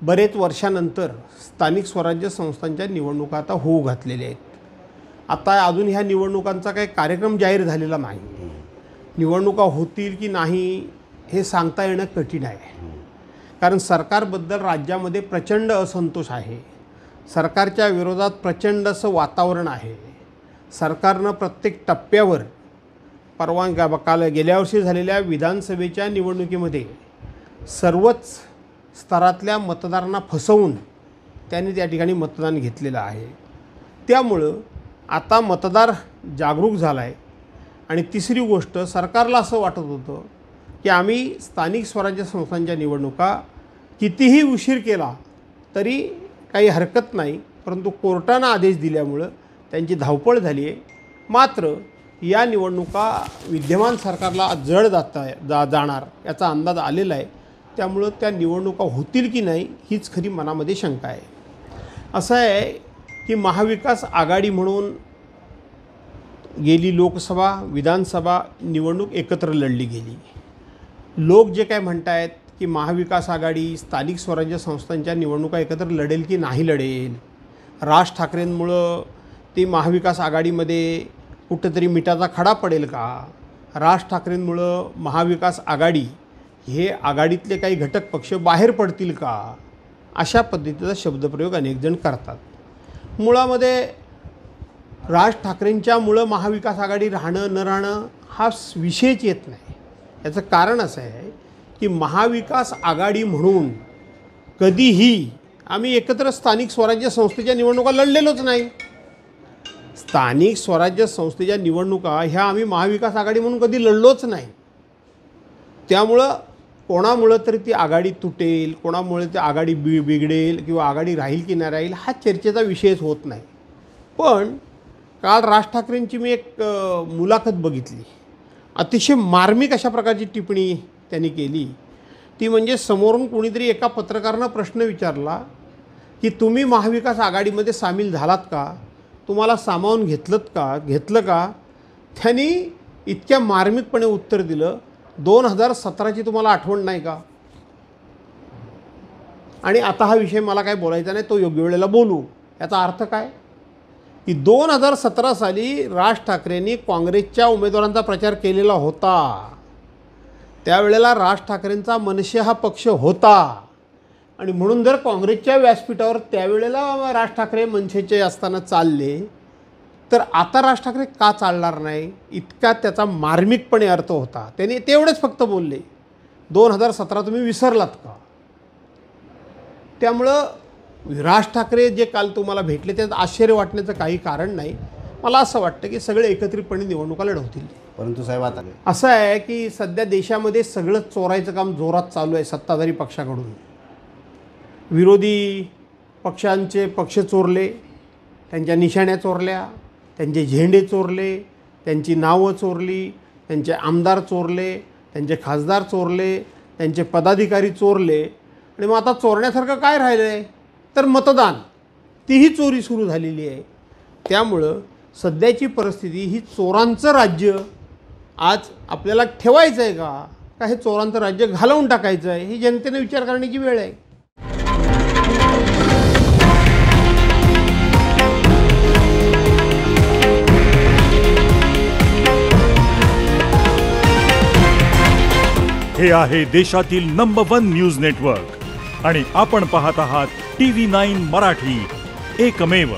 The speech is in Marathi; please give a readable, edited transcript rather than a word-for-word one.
बरेच वर्षानंतर स्थानिक स्वराज्य संस्थांच्या निवडणुका आता होऊ घातलेल्या आहेत। आता अजून ह्या निवडणुकांचा काही कार्यक्रम जाहीर झालेला नाही। निवडणुका होतील की नाही हे सांगता येणं कठीण आहे, कारण सरकारबद्दल राज्यामध्ये प्रचंड असंतोष आहे। सरकारच्या विरोधात प्रचंड असं वातावरण आहे। सरकारनं प्रत्येक टप्प्यावर गेल्या वर्षी झालेल्या विधानसभेच्या निवडणुकीमध्ये सर्वच स्तरातल्या मतदारांना फसवून त्यांनी त्या ठिकाणी मतदान घेतलेलं आहे। त्यामुळं आता मतदार जागरूक झाला आहे। आणि तिसरी गोष्ट, सरकारला असं वाटत होतं की आम्ही स्थानिक स्वराज्य संस्थांच्या निवडणुका कितीही उशीर केला तरी काही हरकत नाही, परंतु कोर्टानं आदेश दिल्यामुळं त्यांची धावपळ झाली आहे। मात्र या निवडणुका विद्यमान सरकारला जड जाणार याचा अंदाज आलेला आहे। त्यामुळं त्या निवडणुका होतील की नाही हीच खरी मनामध्ये शंका आहे। असं आहे की महाविकास आघाडी म्हणून गेली लोकसभा विधानसभा निवडणूक एकत्र लढली गेली। लोक जे काय म्हणतायत की महाविकास आघाडी स्थानिक स्वराज्य संस्थांच्या निवडणुका एकत्र लढेल की नाही लढेल, राज ठाकरेंमुळं ती महाविकास आघाडीमध्ये कुठेतरी मिठाचा खडा पडेल का, राज ठाकरेंमुळं महाविकास आघाडी हे आघाडीतले काही घटक पक्ष बाहेर पडतील का, अशा पद्धतीचा शब्दप्रयोग अनेक जण करतात। मुळामध्ये राज ठाकरेंच्यामुळं महाविकास आघाडी राहणं न राहणं हा विषयच येत नाही। याचं कारण असं आहे की महाविकास आघाडी म्हणून कधीही आम्ही एकत्र स्थानिक स्वराज्य संस्थेच्या निवडणुका लढलेलोच नाही। स्थानिक स्वराज्य संस्थेच्या निवडणुका ह्या आम्ही महाविकास आघाडी म्हणून कधी लढलोच नाही। त्यामुळं कोणामुळं तरी ती आघाडी तुटेल, कोणामुळे ती आघाडी बिघडेल किंवा आघाडी राहील की नाही राहील हा चर्चेचा विषयच होत नाही। पण काल राज ठाकरेंची मी एक मुलाखत बघितली। अतिशय मार्मिक अशा प्रकारची टिप्पणी त्यांनी केली। ती म्हणजे समोरून कोणीतरी एका पत्रकारानं प्रश्न विचारला की तुम्ही महाविकास आघाडीमध्ये सामील झालात का, तुम्हाला सामावून घेतलं का। त्यांनी इतक्या मार्मिकपणे उत्तर दिलं, 2017ची तुम्हाला आठवण नाही का। आणि आता हा विषय मला काय बोलायचा नाही, तो योग्य वेळेला बोलू। याचा अर्थ काय की 2017 साली राज ठाकरेंनी काँग्रेसच्या उमेदवारांचा प्रचार केलेला होता। त्यावेळेला राज ठाकरेंचा मनसे हा पक्ष होता आणि म्हणून जर काँग्रेसच्या व्यासपीठावर त्यावेळेला राज ठाकरे मनसेचे असताना चालले तर आता राज ठाकरे का चालणार नाही, इतका त्याचा मार्मिकपणे अर्थ होता। त्यांनी तेवढेच फक्त बोलले, 2017 तुम्ही विसरलात का। त्यामुळं राज ठाकरे जे काल तुम्हाला भेटले त्यात आश्चर्य वाटण्याचं काही कारण नाही। मला असं वाटतं की सगळे एकत्रितपणे निवडणुका लढवतील। परंतु साहेब आता असं आहे की सध्या देशामध्ये सगळं चोरायचं काम जोरात चालू आहे सत्ताधारी पक्षाकडून। विरोधी पक्षांचे पक्ष चोरले, त्यांच्या निशाण्या चोरल्या, त्यांचे झेंडे चोरले, त्यांची नावं चोरली, त्यांचे आमदार चोरले, त्यांचे खासदार चोरले, त्यांचे पदाधिकारी चोरले। आणि मग आता चोरण्यासारखं काय राहिलं आहे तर मतदान, तीही चोरी सुरू झालेली आहे। त्यामुळं सध्याची परिस्थिती ही चोरांचं राज्य आज आपल्याला ठेवायचं आहे का हे चोरांचं राज्य घालवून टाकायचं आहे, ही जनतेने विचार करण्याची वेळ आहे। हे आहे देशातील नंबर 1 न्यूज नेटवर्क आणि आपण पाहत आहात TV9 मराठी, एकमेव।